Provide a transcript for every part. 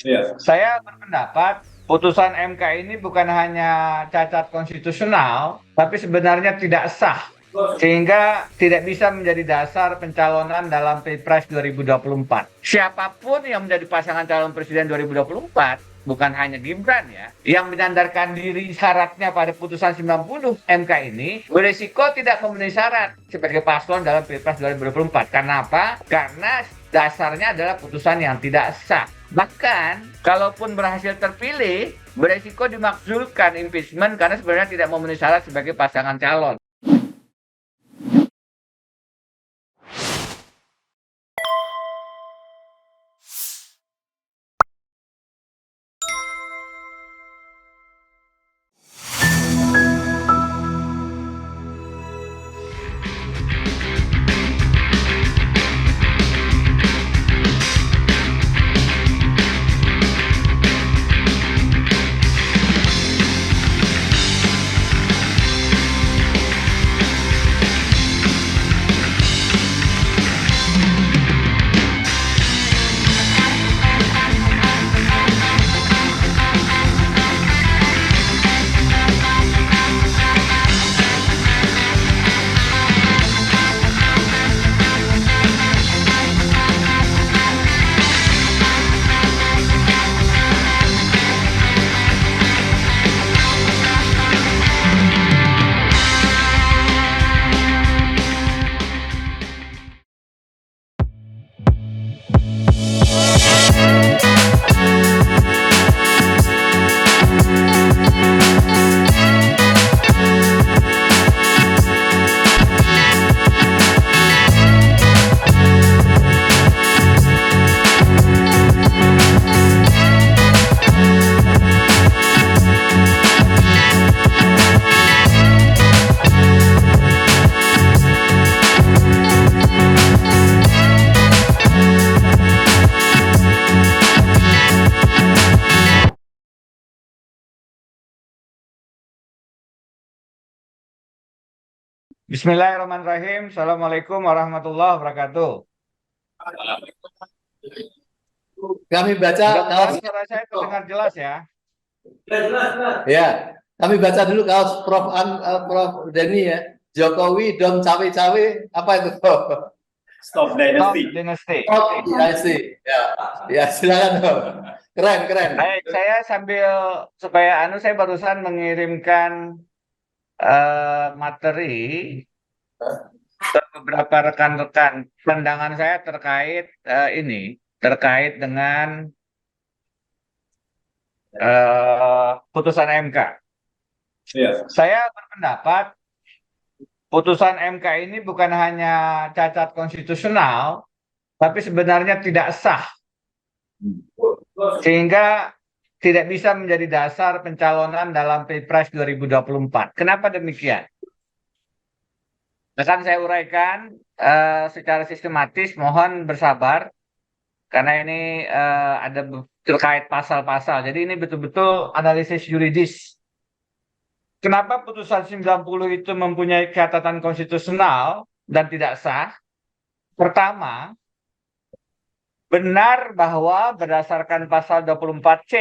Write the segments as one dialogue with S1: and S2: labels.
S1: Iya.
S2: Saya berpendapat putusan MK ini bukan hanya cacat konstitusional, tapi sebenarnya tidak sah, sehingga tidak bisa menjadi dasar pencalonan dalam Pilpres 2024. Siapapun yang menjadi pasangan calon presiden 2024, bukan hanya Gibran ya, yang menyandarkan diri syaratnya pada putusan 90 MK ini, berisiko tidak memenuhi syarat sebagai paslon dalam Pilpres 2024. Karena apa? Karena dasarnya adalah putusan yang tidak sah. Bahkan, kalaupun berhasil terpilih, beresiko dimakzulkan impeachment karena sebenarnya tidak memenuhi syarat sebagai pasangan calon. Bismillahirrahmanirrahim. Assalamualaikum warahmatullahi wabarakatuh.
S3: Kami baca
S2: Mudah-mudahan
S3: kaos.
S2: suara saya terdengar jelas ya.
S3: Ya, kami baca dulu kaos Prof. Denny ya. Jokowi dom cawe-cawe apa itu?
S1: Stop
S2: Top
S1: Dynasty.
S2: Dynasty.
S3: Oh, ya sih. Ya, ya silakan dong. Keren, keren.
S2: Baik, saya sambil supaya saya barusan mengirimkan materi ke beberapa rekan-rekan. Pandangan saya terkait terkait dengan putusan MK.
S1: Iya.
S2: Saya berpendapat putusan MK ini bukan hanya cacat konstitusional, tapi sebenarnya tidak sah, sehingga tidak bisa menjadi dasar pencalonan dalam Pilpres 2024. Kenapa demikian? Akan saya uraikan secara sistematis, mohon bersabar, karena ini ada terkait pasal-pasal. Jadi ini betul-betul analisis yuridis. Kenapa putusan 90 itu mempunyai catatan konstitusional dan tidak sah? Pertama, benar bahwa berdasarkan pasal 24C,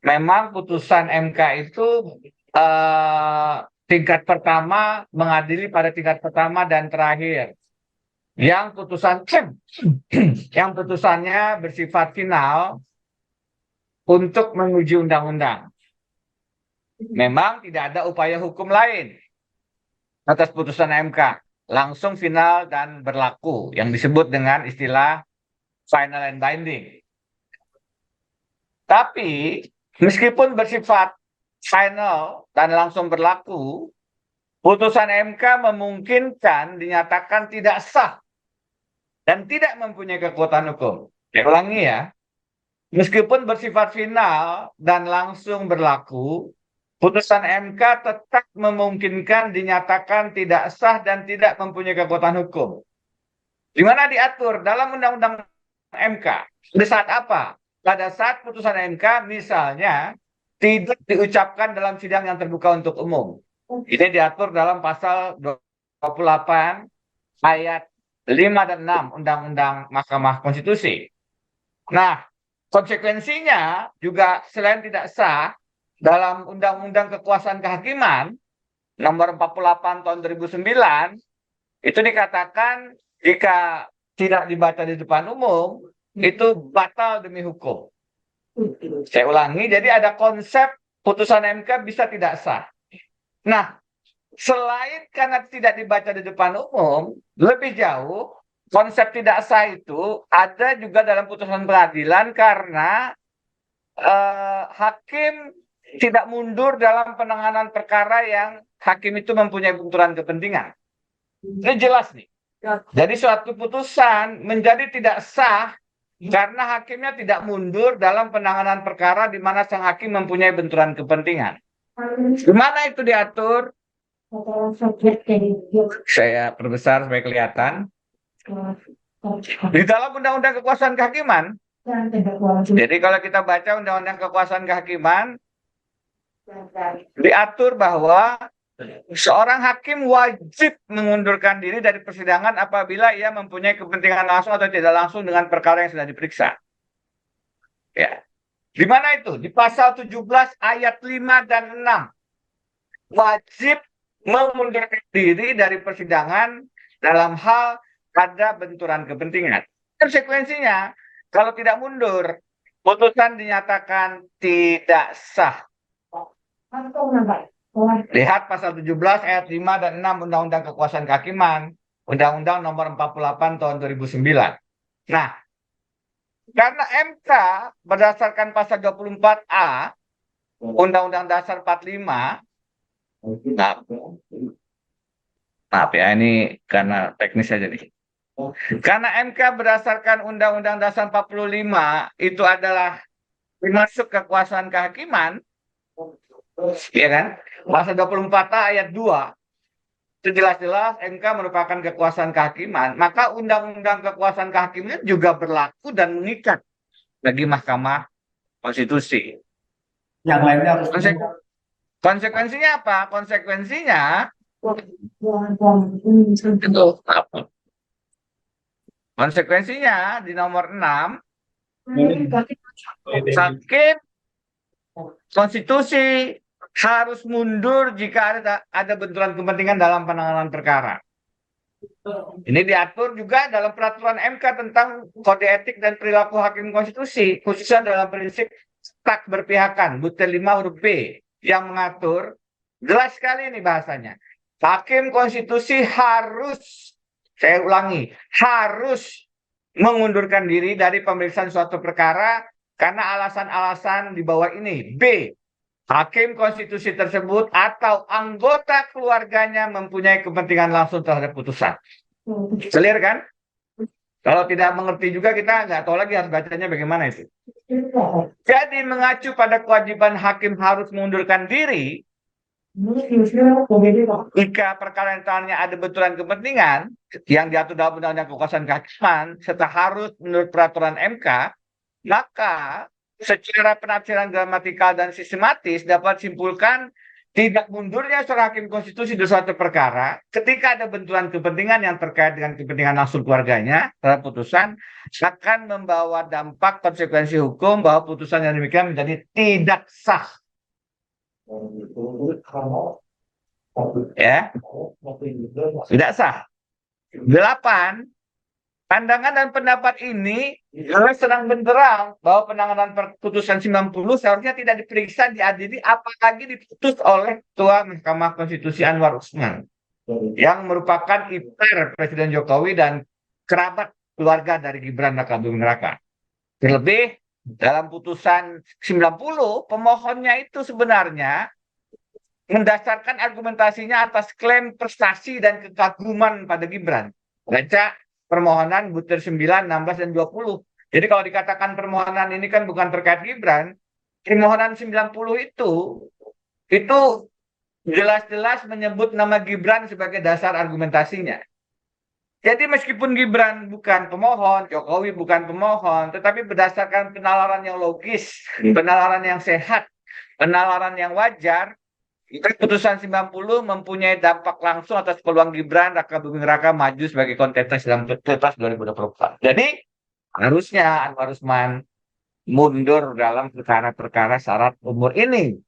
S2: memang putusan MK itu tingkat pertama mengadili pada tingkat pertama dan terakhir. Yang putusannya bersifat final untuk menguji undang-undang. Memang tidak ada upaya hukum lain atas putusan MK, langsung final dan berlaku, yang disebut dengan istilah final and binding. Tapi meskipun bersifat final dan langsung berlaku, putusan MK memungkinkan dinyatakan tidak sah dan tidak mempunyai kekuatan hukum. Saya ulangi ya, meskipun bersifat final dan langsung berlaku, putusan MK tetap memungkinkan dinyatakan tidak sah dan tidak mempunyai kekuatan hukum. Di mana diatur dalam Undang-Undang MK. Pada saat apa? Pada saat putusan MK misalnya tidak diucapkan dalam sidang yang terbuka untuk umum. Ini diatur dalam pasal 28 ayat 5 dan 6 Undang-Undang Mahkamah Konstitusi. Nah, konsekuensinya juga selain tidak sah, dalam Undang-Undang Kekuasaan Kehakiman nomor 48 tahun 2009 itu dikatakan jika tidak dibaca di depan umum itu batal demi hukum. Saya ulangi, jadi ada konsep putusan MK bisa tidak sah. Nah, selain karena tidak dibaca di depan umum, lebih jauh konsep tidak sah itu ada juga dalam putusan pengadilan karena hakim tidak mundur dalam penanganan perkara yang hakim itu mempunyai benturan kepentingan. Ini jelas nih. Jadi suatu putusan menjadi tidak sah karena hakimnya tidak mundur dalam penanganan perkara di mana sang hakim mempunyai benturan kepentingan. Di mana itu diatur? Saya perbesar supaya kelihatan. Di dalam Undang-Undang Kekuasaan Kehakiman. Jadi kalau kita baca Undang-Undang Kekuasaan Kehakiman, diatur bahwa seorang hakim wajib mengundurkan diri dari persidangan apabila ia mempunyai kepentingan langsung atau tidak langsung dengan perkara yang sudah diperiksa. Ya. Di mana itu? Di pasal 17 ayat 5 dan 6. Wajib mengundurkan diri dari persidangan dalam hal ada benturan kepentingan. Konsekuensinya, kalau tidak mundur, putusan dinyatakan tidak sah. Lihat pasal 17 ayat 5 dan 6 Undang-Undang Kekuasaan Kehakiman, Undang-Undang nomor 48 tahun 2009. Nah, karena MK berdasarkan pasal 24A Undang-Undang Dasar 45, maaf ya, ini karena teknis saja nih. Karena MK berdasarkan Undang-Undang Dasar 45 itu adalah termasuk kekuasaan kehakiman, ya kan? Pasal 24A ayat 2 itu jelas-jelas MK merupakan kekuasaan kehakiman, maka Undang-Undang Kekuasaan Kehakiman juga berlaku dan mengikat bagi Mahkamah Konstitusi.
S1: Yang lainnya harus
S2: Konsekuensinya apa? Konsekuensinya di nomor 6, hakim konstitusi harus mundur jika ada benturan kepentingan dalam penanganan perkara. Ini diatur juga dalam peraturan MK tentang kode etik dan perilaku hakim konstitusi, khususnya dalam prinsip tak berpihakan, butir 5 huruf B, yang mengatur, jelas sekali ini bahasanya, hakim konstitusi harus, saya ulangi, harus mengundurkan diri dari pemeriksaan suatu perkara karena alasan-alasan di bawah ini. B, hakim konstitusi tersebut atau anggota keluarganya mempunyai kepentingan langsung terhadap putusan. Clear kan? Kalau tidak mengerti juga kita nggak tahu lagi harus bacanya bagaimana itu. Jadi mengacu pada kewajiban hakim harus mengundurkan diri jika perkara yang tangannya ada benturan kepentingan yang diatur dalam Undang-Undang Kekuasaan Kehakiman serta harus menurut peraturan MK, maka secara penafsiran gramatikal dan sistematis dapat simpulkan tidak mundurnya seorang hakim konstitusi di suatu perkara ketika ada benturan kepentingan yang terkait dengan kepentingan langsung keluarganya terhadap putusan akan membawa dampak konsekuensi hukum bahwa putusan yang demikian menjadi tidak sah. Ya, tidak sah. 8. Pandangan dan pendapat ini jelas terang benderang bahwa penanganan putusan 90 seharusnya tidak diperiksa, diadili, apalagi diputus oleh Ketua Mahkamah Konstitusi Anwar Usman yang merupakan ipar Presiden Jokowi dan kerabat keluarga dari Gibran Raka Buming Raka. Terlebih dalam putusan 90, pemohonnya itu sebenarnya mendasarkan argumentasinya atas klaim prestasi dan kekaguman pada Gibran. Baca permohonan butir 9, 16, dan 20. Jadi kalau dikatakan permohonan ini kan bukan terkait Gibran, permohonan 90 itu jelas-jelas menyebut nama Gibran sebagai dasar argumentasinya. Jadi meskipun Gibran bukan pemohon, Jokowi bukan pemohon, tetapi berdasarkan penalaran yang logis, penalaran yang sehat, penalaran yang wajar, putusan 90 mempunyai dampak langsung atas peluang Gibran Raka Buming Raka maju sebagai kontestan dalam Pilpres 2024. Jadi harusnya Anwar Usman mundur dalam perkara-perkara syarat umur ini.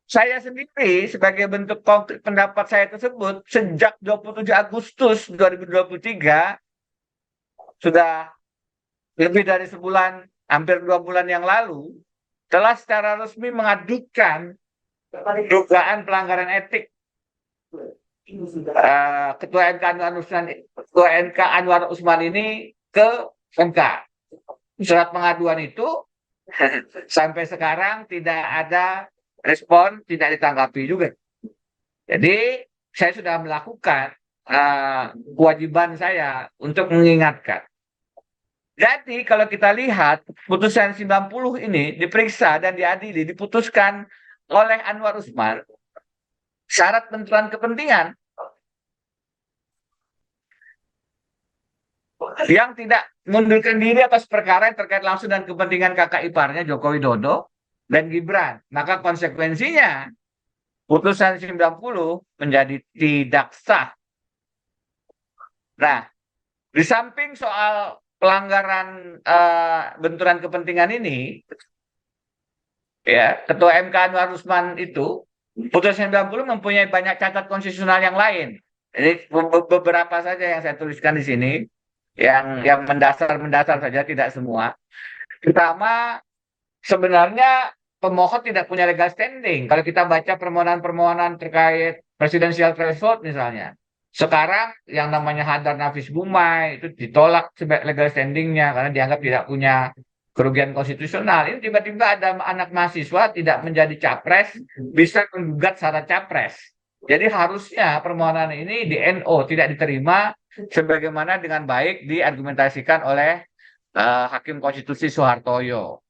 S2: Saya sendiri sebagai bentuk konkret pendapat saya tersebut sejak 27 Agustus 2023 sudah lebih dari sebulan, hampir 2 bulan yang lalu, telah secara resmi mengadukan dugaan pelanggaran etik Ketua MK Anwar Usman ini ke MK. Surat pengaduan itu sampai sekarang tidak ada respon, tidak ditanggapi juga. Jadi saya sudah melakukan kewajiban saya untuk mengingatkan. Jadi kalau kita lihat putusan 90 ini diperiksa dan diadili, diputuskan oleh Anwar Usman, syarat benturan kepentingan yang tidak mundurkan diri atas perkara yang terkait langsung dengan kepentingan kakak iparnya Joko Widodo dan Gibran. Maka konsekuensinya putusan 90 menjadi tidak sah. Nah, di samping soal pelanggaran benturan kepentingan ini, ya, Ketua MK Anwar Usman itu putusan 90 mempunyai banyak cacat konstitusional yang lain. Jadi beberapa saja yang saya tuliskan di sini, yang mendasar saja, tidak semua. Pertama, sebenarnya pemohon tidak punya legal standing. Kalau kita baca permohonan-permohonan terkait presidensial threshold misalnya, sekarang yang namanya Hadar Nafis Gumai itu ditolak sebagai legal standingnya karena dianggap tidak punya kerugian konstitusional. Ini tiba-tiba ada anak mahasiswa tidak menjadi capres, bisa menggugat syarat capres. Jadi harusnya permohonan ini di NO tidak diterima sebagaimana dengan baik diargumentasikan oleh Hakim Konstitusi Soehartoyo.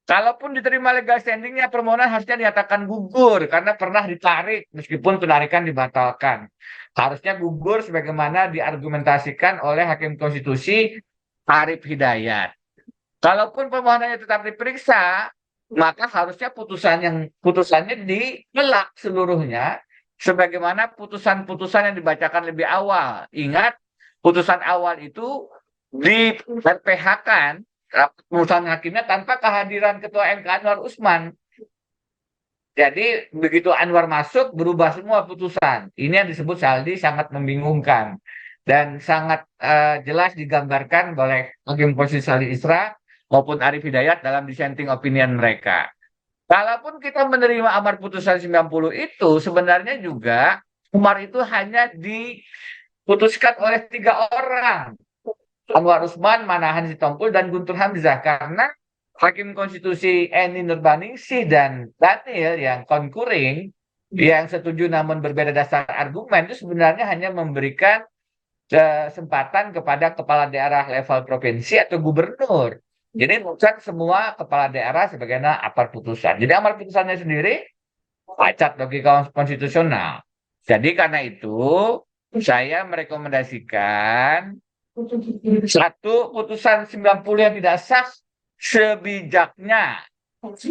S2: Kalaupun diterima legal standingnya, permohonan harusnya dinyatakan gugur karena pernah ditarik meskipun penarikan dibatalkan. Harusnya gugur sebagaimana diargumentasikan oleh Hakim Konstitusi Arif Hidayat. Kalaupun permohonannya tetap diperiksa, maka harusnya putusannya ditolak seluruhnya sebagaimana putusan-putusan yang dibacakan lebih awal. Ingat, putusan awal itu di PH-kan putusan hakimnya tanpa kehadiran Ketua MK Anwar Usman. Jadi begitu Anwar masuk berubah semua putusan. Ini yang disebut saldi sangat membingungkan dan sangat jelas digambarkan oleh Hakim Konstitusi Saldi Isra maupun Arif Hidayat dalam dissenting opinion mereka. Kalaupun kita menerima amar putusan 90 itu sebenarnya juga amar itu hanya diputuskan oleh 3 orang. Anwar Usman, Manahan Sitompul, dan Guntur Hamzah. Karena Hakim Konstitusi Eni Nurbaningsih dan Daniel yang concurring, yang setuju namun berbeda dasar argumen, itu sebenarnya hanya memberikan kesempatan kepada kepala daerah level provinsi atau gubernur. Jadi bukan semua kepala daerah sebagaimana amar putusan. Jadi amar putusannya sendiri cacat logika konstitusional. Jadi karena itu saya merekomendasikan satu, putusan 90 yang tidak sah sebijaknya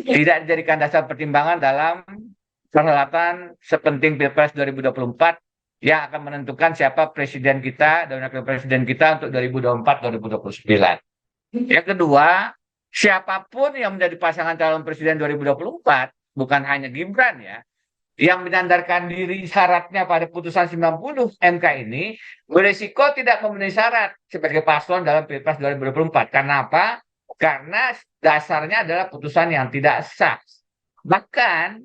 S2: tidak dijadikan dasar pertimbangan dalam perhelatan sepenting Pilpres 2024 yang akan menentukan siapa presiden kita dan wakil presiden kita untuk 2024-2029. Yang kedua, siapapun yang menjadi pasangan calon presiden 2024, bukan hanya Gibran ya, yang menyandarkan diri syaratnya pada putusan 90 MK ini berisiko tidak memenuhi syarat sebagai paslon dalam Pilpres 2024. Karena apa? Karena dasarnya adalah putusan yang tidak sah. Bahkan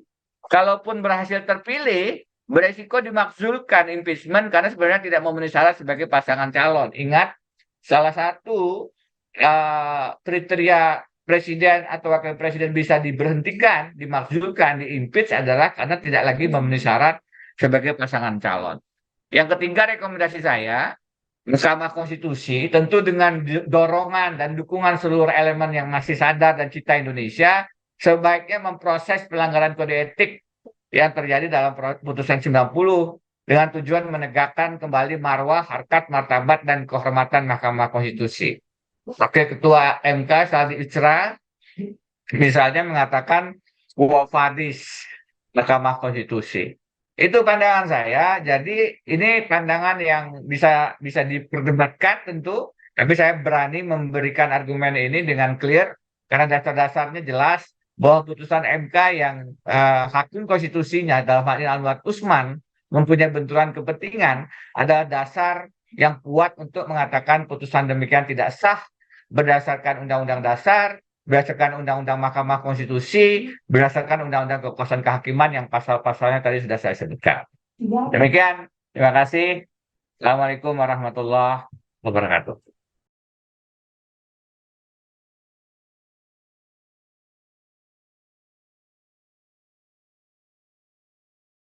S2: kalaupun berhasil terpilih, berisiko dimakzulkan impeachment karena sebenarnya tidak memenuhi syarat sebagai pasangan calon. Ingat, salah satu kriteria presiden atau wakil presiden bisa diberhentikan, dimakzulkan, diimpeach adalah karena tidak lagi memenuhi syarat sebagai pasangan calon. Yang ketiga, rekomendasi saya, Mahkamah Konstitusi tentu dengan dorongan dan dukungan seluruh elemen yang masih sadar dan cinta Indonesia, sebaiknya memproses pelanggaran kode etik yang terjadi dalam putusan 90 dengan tujuan menegakkan kembali marwah, harkat, martabat, dan kehormatan Mahkamah Konstitusi. Wakil Ketua MK Saldi Isra misalnya mengatakan wafadis Mahkamah Konstitusi. Itu pandangan saya. Jadi ini pandangan yang bisa diperdebatkan tentu, tapi saya berani memberikan argumen ini dengan clear Karena dasar-dasarnya jelas bahwa putusan MK yang hakim konstitusinya dalam hal ini Anwar Usman mempunyai benturan kepentingan adalah dasar yang kuat untuk mengatakan putusan demikian tidak sah berdasarkan Undang-Undang Dasar, berdasarkan Undang-Undang Mahkamah Konstitusi, berdasarkan Undang-Undang Kekuasaan Kehakiman yang pasal-pasalnya tadi sudah saya sebutkan. Demikian, terima kasih. Assalamualaikum warahmatullahi wabarakatuh.